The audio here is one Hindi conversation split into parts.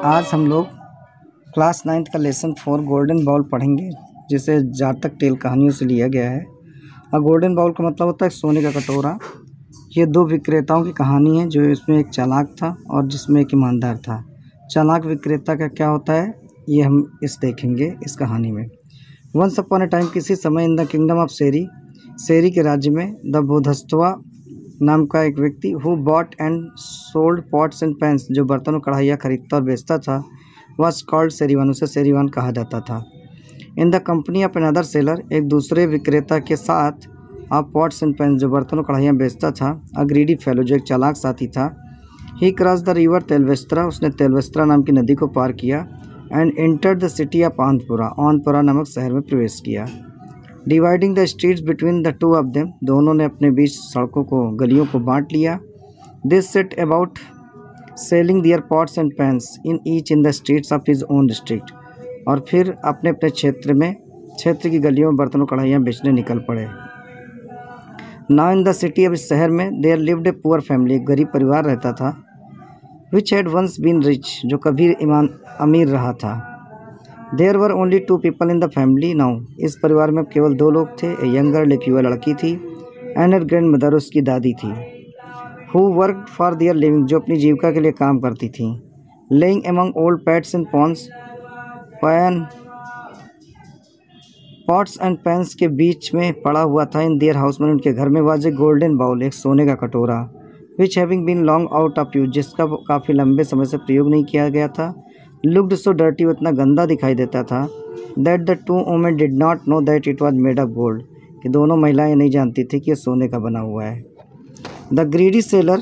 आज हम लोग क्लास 9th का लेसन 4 गोल्डन बाउल पढ़ेंगे, जिसे जातक टेल कहानियों से लिया गया है। और गोल्डन बाउल का मतलब होता है सोने का कटोरा। ये दो विक्रेताओं की कहानी है, जो इसमें एक चालाक था और जिसमें एक ईमानदार था। चालाक विक्रेता का क्या होता है ये हम देखेंगे इस कहानी में। वंस अपॉन ए टाइम, किसी समय, in the kingdom of Seri के राज्य में, द बोधस्तवा नाम का एक व्यक्ति, who bought and sold pots and pans, जो बर्तन और कढ़ाइयाँ खरीदता और बेचता था, वॉज कॉल्ड सेरीवान, उसे सेरीवान कहा जाता था। In the company of another seller, एक दूसरे विक्रेता के साथ, ऑफ पॉट्स एंड पैंस, जो बर्तन और कढ़ाइयाँ बेचता था, अ ग्रीडी फेलो, जो एक चालाक साथी था। He cross the river Telvestra, उसने तेलवेस्त्रा नाम की नदी को पार किया। And entered the city of Andhapura नामक शहर में प्रवेश किया। Dividing the streets between the two of them, दोनों ने अपने बीच सड़कों को, गलियों को बांट लिया। This set about selling their pots and pans in each in the streets of his own district, और फिर अपने अपने क्षेत्र की गलियों में बर्तनों कढ़ाइयाँ बेचने निकल पड़े। नाउ इन द सिटी, अब इस शहर में, there lived a poor family, एक गरीब परिवार रहता था। Which had once been rich, जो कभी अमीर रहा था। There were only 2 people in the family now, इस परिवार में केवल 2 लोग थे। ए यंग गर्ल, एक युवा लड़की थी। एंड हर ग्रैंड मदर, उसकी दादी थी। Who worked for their living, जो अपनी जीविका के लिए काम करती थी। Laying among old pats and pots and pans के बीच में पड़ा हुआ था। इन देयर हाउस में, उनके घर में, वाज ए गोल्डन बाउल, एक सोने का कटोरा। Which having been long out of use, जिसका काफ़ी लंबे समय से प्रयोग नहीं किया गया था। लुक्ड सो डर्टी, वो इतना गंदा दिखाई देता था। That the 2 women did not know that it was made of gold, कि दोनों महिलाएं नहीं जानती थी कि यह सोने का बना हुआ है। The greedy seller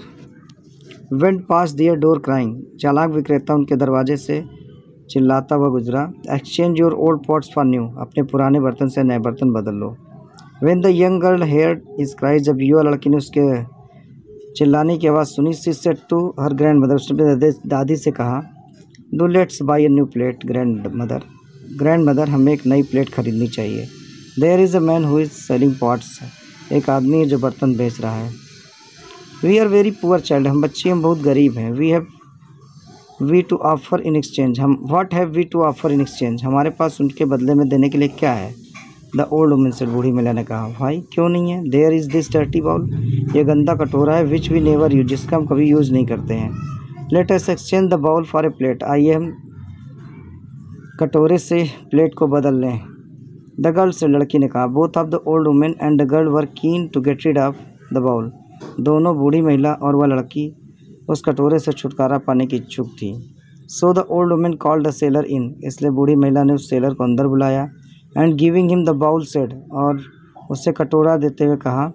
went past their door crying, चालाक विक्रेता उनके दरवाजे से चिल्लाता हुआ गुजरा। Exchange your old pots for new, अपने पुराने बर्तन से नए बर्तन बदल लो। When the young girl heard his cries, जब युवा लड़की ने उसके चिल्लाने की आवाज़ सुनी, she said to her grandmother, उसने दादी से कहा, do let's buy a new plate grandmother, हमें एक नई प्लेट खरीदनी चाहिए। There is a man who is selling pots, एक आदमी है जो बर्तन बेच रहा है। We are very poor child, हम बच्चे, हम बहुत गरीब हैं। We to offer in exchange, what have we to offer in exchange, हमारे पास उनके बदले में देने के लिए क्या है। द ओल्ड वुमन सेड, बूढ़ी महिला ने कहा, भाई क्यों नहीं है। There is this dirty bowl, ये गंदा कटोरा है। विच वी नेवर यूज, जिसका हम कभी यूज़ नहीं करते हैं। Let us exchange the bowl for a plate, आइए हम कटोरे से प्लेट को बदल लें। द गर्ल से, लड़की ने कहा। Both of the old women and the girl were keen to get rid of the bowl, दोनों, बूढ़ी महिला और वह लड़की, उस कटोरे से छुटकारा पाने की इच्छुक थी। So the old woman called the seller in, इसलिए बूढ़ी महिला ने उस सेलर को अंदर बुलाया। And giving him the bowl said, और उससे कटोरा देते हुए कहा,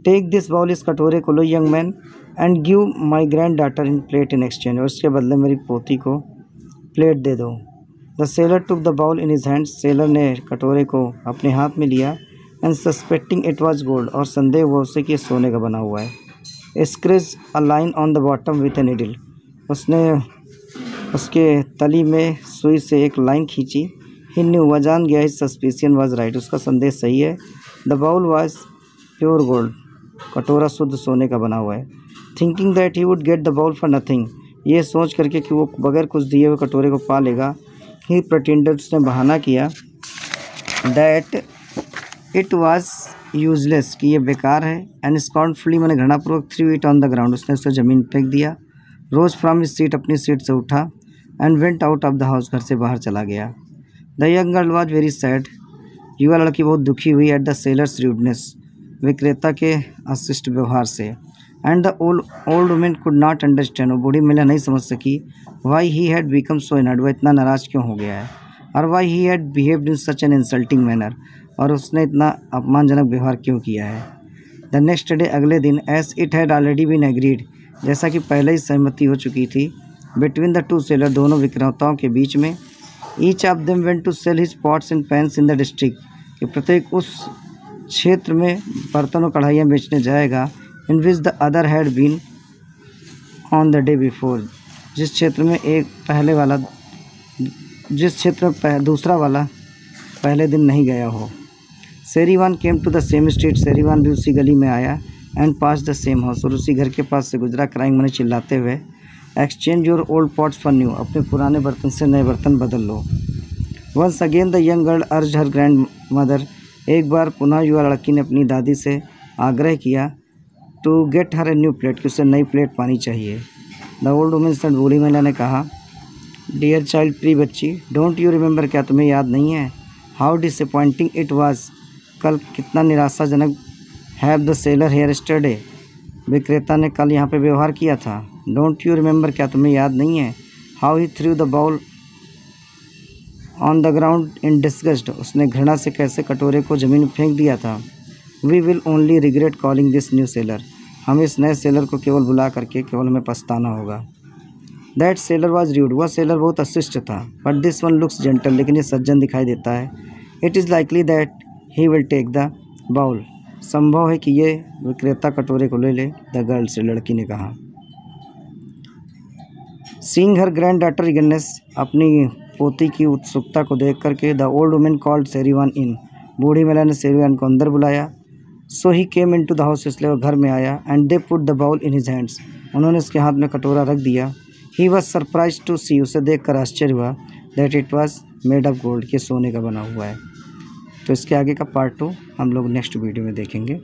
टेक दिस बाउल, इस कटोरे को लो young man, and give my granddaughter in plate in exchange, और उसके बदले मेरी पोती को प्लेट दे दो। The seller took the bowl in his hand, seller ने कटोरे को अपने हाथ में लिया। And suspecting it was gold, और संदेह हुआ उसे कि सोने का बना हुआ है। Scratch a line on the bottom with a needle, उसने उसके तली में सुई से एक लाइन खींची। ही न्यू, वह जान गया, हिज सस्पिशियन वॉज राइट, उसका संदेह सही है। The bowl was pure gold, कटोरा शुद्ध सोने का बना हुआ है। Thinking that he would get the bowl for nothing, ये सोच करके कि वो बगैर कुछ दिए हुए कटोरे को पा लेगा। ही प्रिटेंडेड, उसने बहाना किया, दैट इट वॉज यूजलेस, कि ये बेकार है। एंड स्कॉर्नफुली, मैंने घृणापूर्वक, threw it on the ground, उसने उसे ज़मीन फेंक दिया। रोज फ्रॉम हिज सीट, अपनी सीट से उठा। And went out of the house, घर से बाहर चला गया। The young girl was very sad, युवा लड़की बहुत दुखी हुई। एट द सेलर्स रूडनेस, विक्रेता के अशिष्ट व्यवहार से। And the old women could not understand, वो बूढ़ी महिला नहीं समझ सकी, why he had become so इनर्ड, वह इतना नाराज क्यों हो गया है। और why he had behaved in such an insulting manner, और उसने इतना अपमानजनक व्यवहार क्यों किया है। द नेक्स्ट डे, अगले दिन, as it had already been agreed, जैसा कि पहले ही सहमति हो चुकी थी, बिटवीन द 2 सेलर, दोनों विक्रेताओं के बीच में। Each of them went to sell his pots and pans in the district, कि प्रत्येक उस क्षेत्र में बर्तन और कढ़ाइयाँ बेचने जाएगा। In which the other had been on the day before, जिस क्षेत्र में दूसरा वाला पहले दिन नहीं गया हो। सेरीवान came to the same street, सेरीवान भी उसी गली में आया। And pass the same house, और उसी घर के पास से गुजरा। क्राइंग, मैंने चिल्लाते हुए। Exchange your old pots for new, अपने पुराने बर्तन से नए बर्तन बदल लो। Once again the young girl urge her grand mother, एक बार पुनः युवा लड़की ने अपनी दादी से आग्रह किया to get her a new plate, कि उसे नई प्लेट पानी चाहिए। द ओल्ड वुमन सेड, बूढ़ी महिला ने कहा, डियर चाइल्ड, प्री बच्ची, डोंट यू रिमेंबर, क्या तुम्हें याद नहीं है, हाउ डिसअपॉइंटिंग इट वाज, कल कितना निराशाजनक, have the seller here yesterday, विक्रेता ने कल यहाँ पे व्यवहार किया था। डोंट यू रिमेंबर, क्या तुम्हें याद नहीं है, how he threw the bowl on the ground in disgust, उसने घृणा से कैसे कटोरे को ज़मीन में फेंक दिया था। We will only regret calling this new seller, हम इस नए सेलर को केवल बुला करके केवल हमें पछताना होगा। दैट सेलर वॉज रूड, वह सेलर बहुत अशिष्ट था। But this one looks gentle, लेकिन ये सज्जन दिखाई देता है। It is likely that he will take the bowl, संभव है कि ये विक्रेता कटोरे को ले ले। द गर्ल से, लड़की ने कहा। Seeing her granddaughter eagerness, अपनी पोती की उत्सुकता को देख करके the old woman called Sherivan in, बूढ़ी महिला ने शेरीवान को अंदर बुलाया। So he came in to the house, इसलिए वह घर में आया। And they put the bowl in his hands, उन्होंने उसके हाथ में कटोरा रख दिया। He was surprise to see, उसे देख कर आश्चर्य हुआ, that it was made of gold, के सोने का बना हुआ है। तो इसके आगे का पार्ट 2 हम लोग नेक्स्ट वीडियो में देखेंगे।